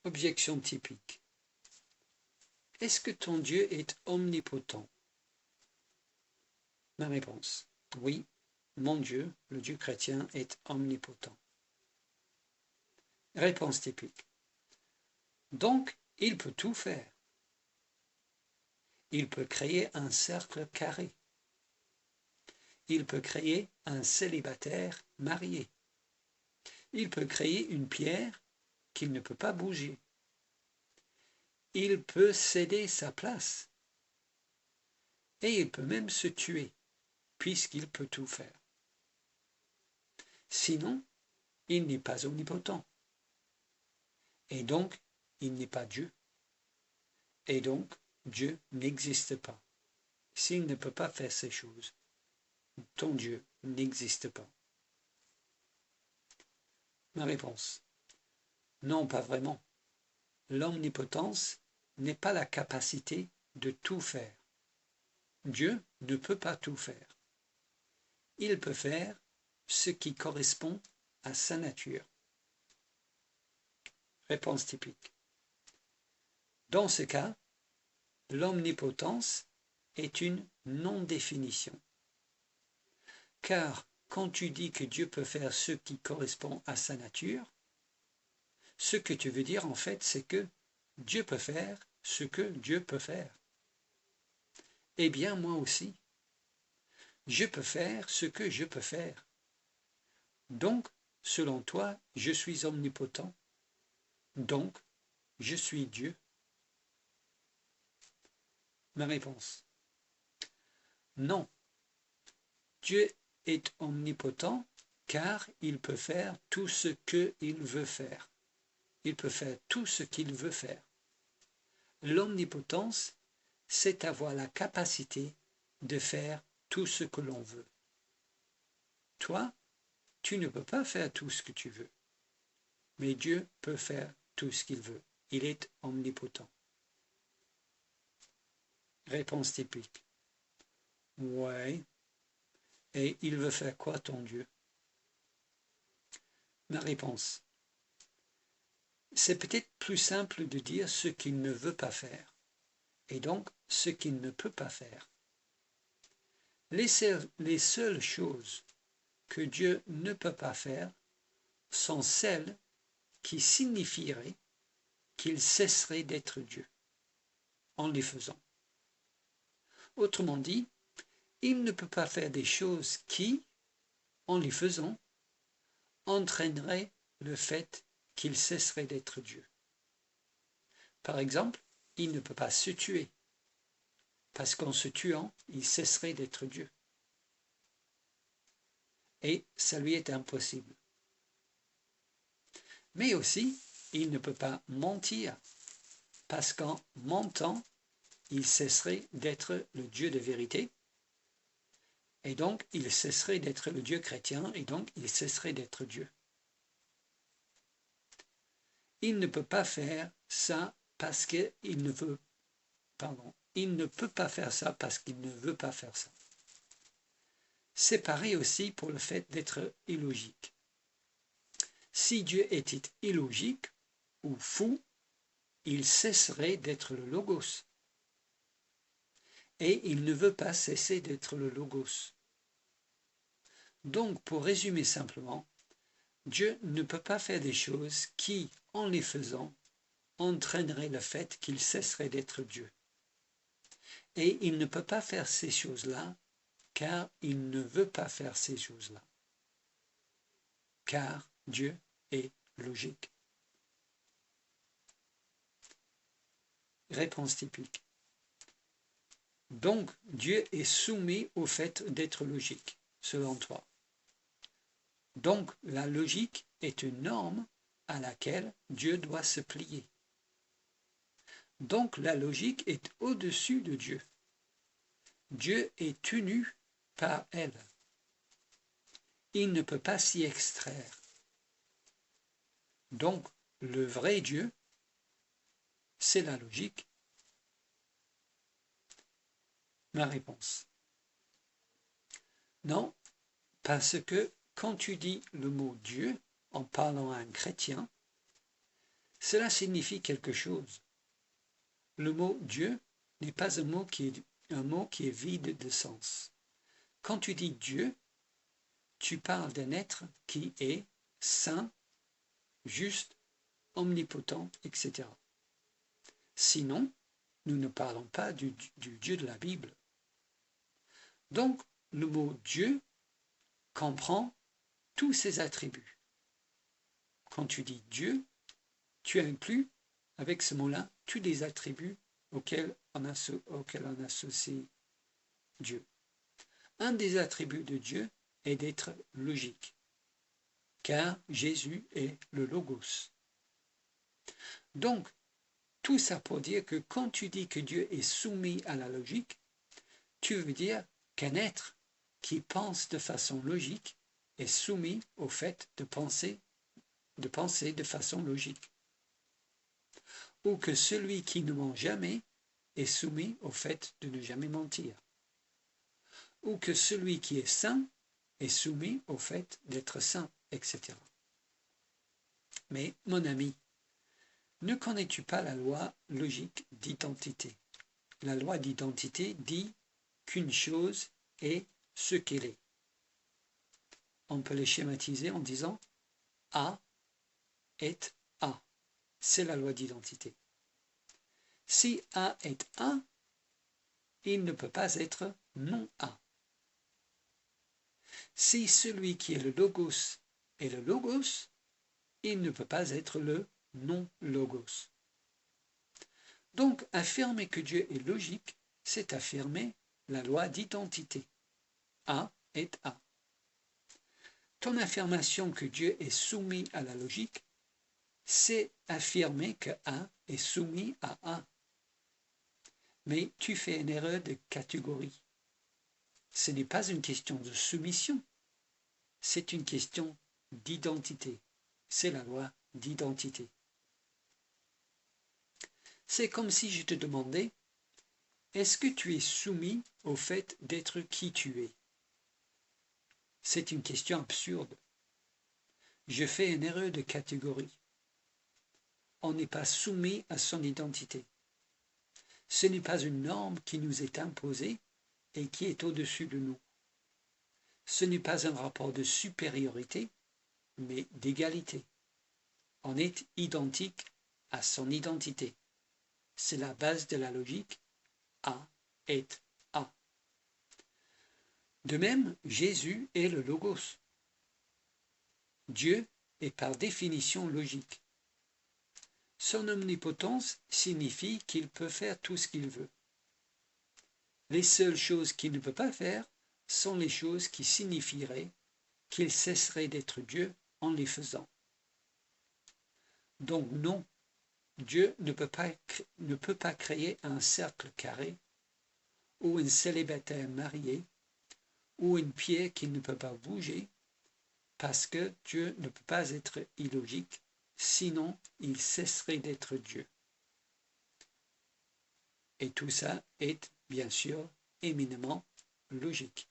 Objection typique. Est-ce que ton Dieu est omnipotent? Ma réponse. Oui, mon Dieu, le Dieu chrétien, est omnipotent. Réponse typique. Donc, il peut tout faire. Il peut créer un cercle carré. Il peut créer un célibataire marié. Il peut créer une pierre qu'il ne peut pas bouger. Il peut céder sa place. Et il peut même se tuer, puisqu'il peut tout faire. Sinon, il n'est pas omnipotent. Et donc, il n'est pas Dieu. Et donc, Dieu n'existe pas. S'il ne peut pas faire ces choses, ton Dieu n'existe pas. Ma réponse. Non, pas vraiment. L'omnipotence n'est pas la capacité de tout faire. Dieu ne peut pas tout faire. Il peut faire ce qui correspond à sa nature. Réponse typique. Dans ce cas, l'omnipotence est une non-définition. Car quand tu dis que Dieu peut faire ce qui correspond à sa nature, ce que tu veux dire en fait, c'est que Dieu peut faire ce que Dieu peut faire. Eh bien, moi aussi, je peux faire ce que je peux faire. Donc, selon toi, je suis omnipotent. Donc, je suis Dieu. Ma réponse. Non. Dieu est omnipotent car il peut faire tout ce qu'il veut faire. Il peut faire tout ce qu'il veut faire. L'omnipotence, c'est avoir la capacité de faire tout ce que l'on veut. Toi, tu ne peux pas faire tout ce que tu veux. Mais Dieu peut faire tout ce qu'il veut. Il est omnipotent. Réponse typique. Ouais. Et il veut faire quoi, ton Dieu? Ma réponse. C'est peut-être plus simple de dire ce qu'il ne veut pas faire. Et donc, ce qu'il ne peut pas faire. Les seules choses que Dieu ne peut pas faire sont celles qui signifieraient qu'il cesserait d'être Dieu en les faisant. Autrement dit, il ne peut pas faire des choses qui, en les faisant, entraîneraient le fait qu'il cesserait d'être Dieu. Par exemple, il ne peut pas se tuer, parce qu'en se tuant, il cesserait d'être Dieu. Et ça lui est impossible. Mais aussi, il ne peut pas mentir, parce qu'en mentant, il cesserait d'être le Dieu de vérité, et donc il cesserait d'être le Dieu chrétien, et donc il cesserait d'être Dieu. Il ne peut pas faire ça parce qu'il ne veut, il ne peut pas faire ça parce qu'il ne veut pas faire ça. C'est pareil aussi pour le fait d'être illogique. Si Dieu était illogique ou fou, il cesserait d'être le Logos. Et il ne veut pas cesser d'être le Logos. Donc, pour résumer simplement, Dieu ne peut pas faire des choses qui, en les faisant, entraîneraient le fait qu'il cesserait d'être Dieu. Et il ne peut pas faire ces choses-là, car il ne veut pas faire ces choses-là. Car Dieu est logique. Réponse typique. Donc, Dieu est soumis au fait d'être logique, selon toi. Donc, la logique est une norme à laquelle Dieu doit se plier. Donc, la logique est au-dessus de Dieu. Dieu est tenu par elle. Il ne peut pas s'y extraire. Donc, le vrai Dieu, c'est la logique. Ma réponse. Non, parce que quand tu dis le mot Dieu en parlant à un chrétien, Cela signifie quelque chose. Le mot Dieu n'est pas un mot qui est vide de sens. Quand tu dis Dieu, tu parles d'un être qui est saint, juste, omnipotent, etc. Sinon, nous ne parlons pas du Dieu de la Bible. Donc, le mot Dieu comprend tous ses attributs. Quand tu dis Dieu, tu inclus avec ce mot-là tous les attributs auxquels on associe Dieu. Un des attributs de Dieu est d'être logique, car Jésus est le Logos. Donc, tout ça pour dire que quand tu dis que Dieu est soumis à la logique, tu veux dire qu'un être qui pense de façon logique est soumis au fait de penser de façon logique. Ou que celui qui ne ment jamais est soumis au fait de ne jamais mentir. Ou que celui qui est saint est soumis au fait d'être saint, etc. Mais, mon ami, ne connais-tu pas la loi logique d'identité? La loi d'identité dit qu'une chose est ce qu'elle est. On peut les schématiser en disant A est A. C'est la loi d'identité. Si A est A, il ne peut pas être non A. Si celui qui est le Logos est le Logos, il ne peut pas être le non-Logos. Donc, affirmer que Dieu est logique, c'est affirmer la loi d'identité. A est A. Ton affirmation que Dieu est soumis à la logique, c'est affirmer que A est soumis à A. Mais tu fais une erreur de catégorie. Ce n'est pas une question de soumission, c'est une question d'identité. C'est la loi d'identité. C'est comme si je te demandais, est-ce que tu es soumis au fait d'être qui tu es? C'est une question absurde. Je fais une erreur de catégorie. On n'est pas soumis à son identité. Ce n'est pas une norme qui nous est imposée et qui est au-dessus de nous. Ce n'est pas un rapport de supériorité, mais d'égalité. On est identique à son identité. C'est la base de la logique. A est A. De même, Jésus est le Logos. Dieu est par définition logique. Son omnipotence signifie qu'il peut faire tout ce qu'il veut. Les seules choses qu'il ne peut pas faire sont les choses qui signifieraient qu'il cesserait d'être Dieu en les faisant. Donc non, Dieu ne peut pas créer un cercle carré, ou une célibataire mariée, ou une pierre qui ne peut pas bouger, parce que Dieu ne peut pas être illogique, sinon il cesserait d'être Dieu. Et tout ça est, bien sûr, éminemment logique.